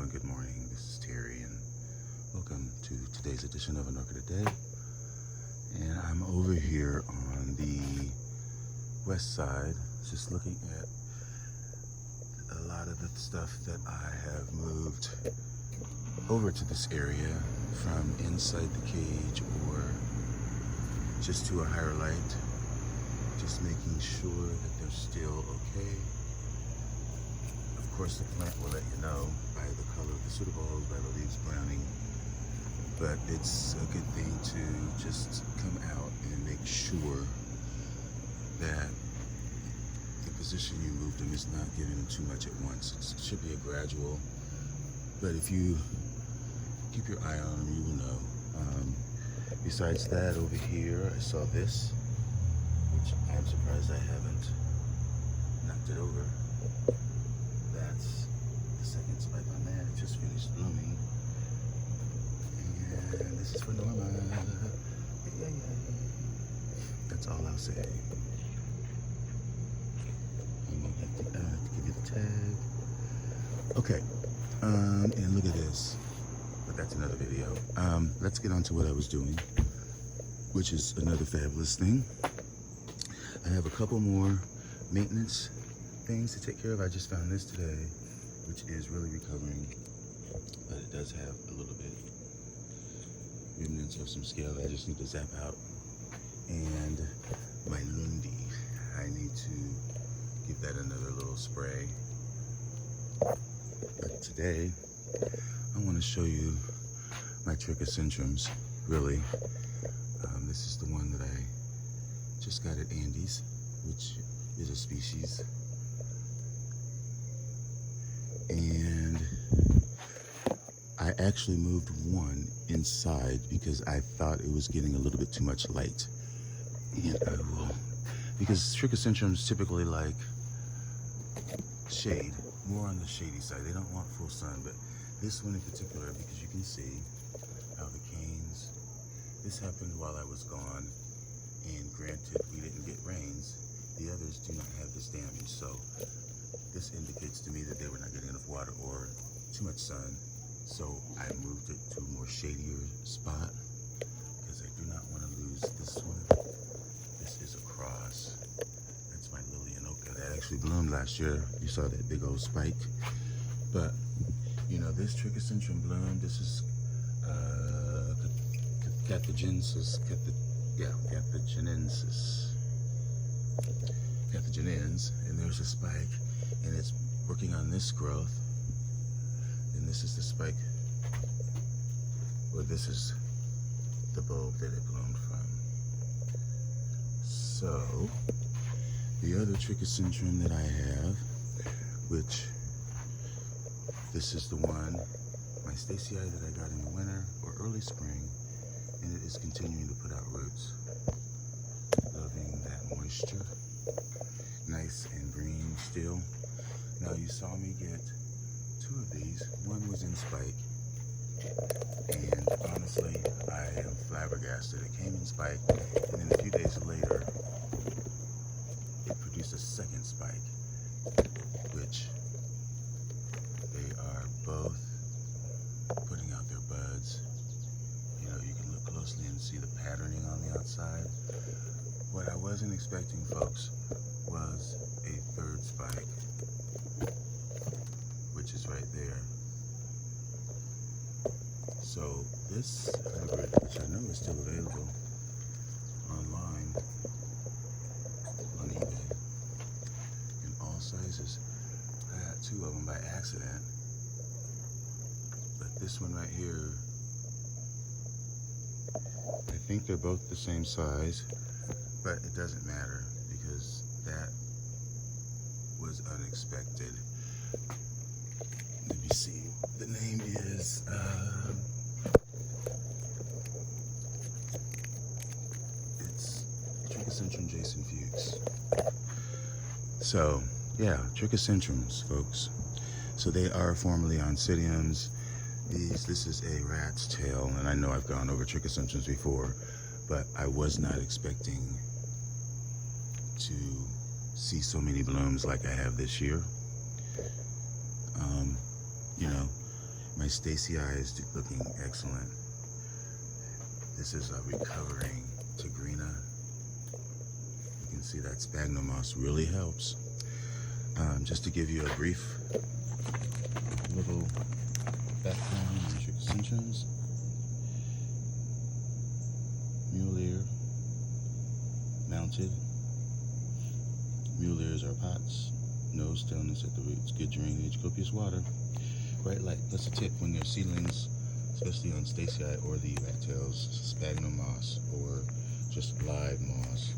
and good morning. This is Terry, and welcome to today's edition of An Orchid a Day. And I'm over here on the west side, just looking at a lot of the stuff that I have moved over to this area from inside the cage or just to a higher light, just making sure that they're still okay. Of course, the plant will let you know by the color of the pseudoballs, by the leaves browning, but it's a good thing to just come out and make sure that the position you moved them is not giving them too much at once. It should be a gradual, but if you keep your eye on them, you will know. Besides that, over here, I saw this, which I'm surprised I haven't knocked it over. That's the second spike on that. It just finished blooming. And this is for Norma. Yay. That's all I'll say. I'm gonna have to give you the tag. Okay. And look at this. But that's another video. Let's get on to what I was doing, which is another fabulous thing. I have a couple more maintenance things to take care of. I just found this today, which is really recovering, but it does have a little bit remnants of some scale that I just need to zap out. And my Lundi, I need to give that another little spray. But today, I want to show you my Trichocentrums, really. This is the one that I just got at Andy's, which is a species. And I actually moved one inside because I thought it was getting a little bit too much light. And I will, because Trichocentrums typically like shade, more on the shady side. They don't want full sun, but this one in particular, because you can see how the canes, this happened while I was gone, and granted we didn't get rains, the others do not have this damage, so this indicates to me that they were not getting enough water or too much sun. So I moved it to a more shadier spot because I do not want to lose this one. This is a cross. That's my Lilianoka. That actually bloomed last year. You saw that big old spike. But you know, this Trichocentrum bloom, this is Cathogenensis, Cathogenens, and there's a spike, and it's working on this growth, and this is the spike, or this is the bulb that it bloomed from. So, the other Trichocentrum that I have, which this is the one, my Stacey that I got in the winter or early spring, and it is continuing to put out roots. Loving that moisture. Nice and green still. Now you saw me get two of these. One was in spike, and honestly, I am flabbergasted. It came in spike, and then a few days later, it produced a second spike, which they are both putting out their buds. You know, you can look closely and see the patterning on the outside. What I wasn't expecting, folks, was a third spike, which is right there. So this hybrid, which I know is still available online on eBay in all sizes. I got two of them by accident, but this one right here, I think they're both the same size, but it doesn't matter because that was unexpected. Let me see. The name is it's Trichocentrum Jason Fuchs. So yeah, Trichocentrums, folks. So they are formerly oncidiums. This is a rat's tail, and I know I've gone over Trichocentrums before, but I was not expecting to see so many blooms like I have this year. You know, My Stacey is looking excellent. This is a recovering Tigrina. You can see that sphagnum moss really helps. Just to give you a brief little background on Trichocentrums. Mule ear, mounted. Mule ears are pots. No stillness at the roots. Good drainage, copious water. Bright light. That's a tip when they're seedlings, especially on Stacey or the rat tails, sphagnum moss or just live moss.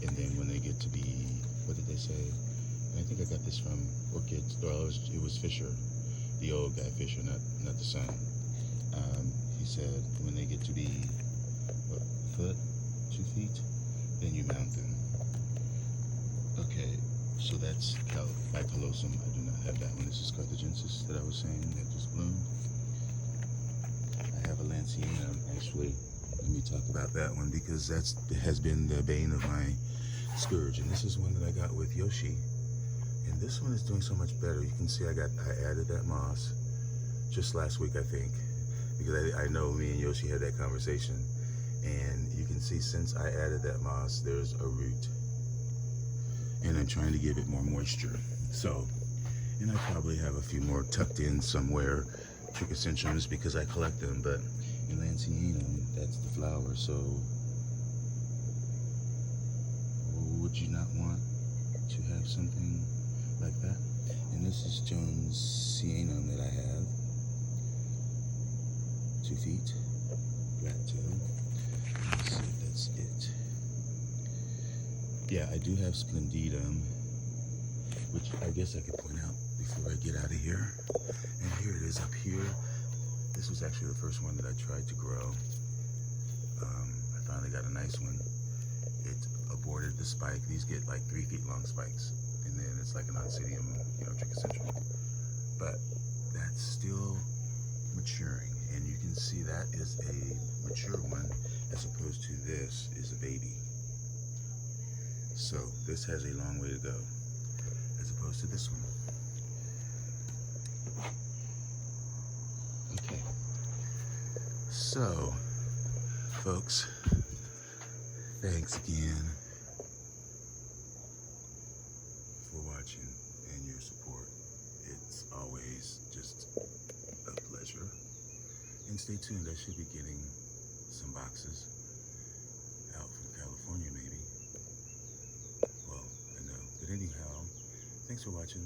And then when they get to be, what did they say? And I think I got this from Orchids. Well, it was Fisher, the old guy Fisher, not the son. He said when they get to be what, a foot, 2 feet, then you mount them. Okay, so that's Bicallosum. I do not have that one. This is Carthagensis that I was saying that just bloomed. I have a Lanciana, actually. Let me talk about that one because that has been the bane of my scourge. And this is one that I got with Yoshi. And this one is doing so much better. You can see I added that moss just last week, I think, because I know me and Yoshi had that conversation. And you can see since I added that moss, there's a root. And I'm trying to give it more moisture. So, and I probably have a few more tucked in somewhere, Trichocentrums, because I collect them, but in Lanciana, that's the flower. So, would you not want to have something like that? And this is Jonesyanum that I have. 2 feet, rat tail. Let's see if that's it. Yeah, I do have Splendidum, which I guess I could point out before I get out of here. And here it is up here. This was actually the first one that I tried to grow. I finally got a nice one. It aborted the spike. These get like 3 feet long spikes. And then it's like an oncidium, Trichocentrum. But that's still maturing. And you can see that is a mature one as opposed to this is a baby. So this has a long way to go as opposed to this one. Okay. So, folks, thanks again for watching and your support. It's always just a pleasure. And stay tuned, I should be getting some boxes out from California maybe. Well, I know. But anyhow, thanks for watching.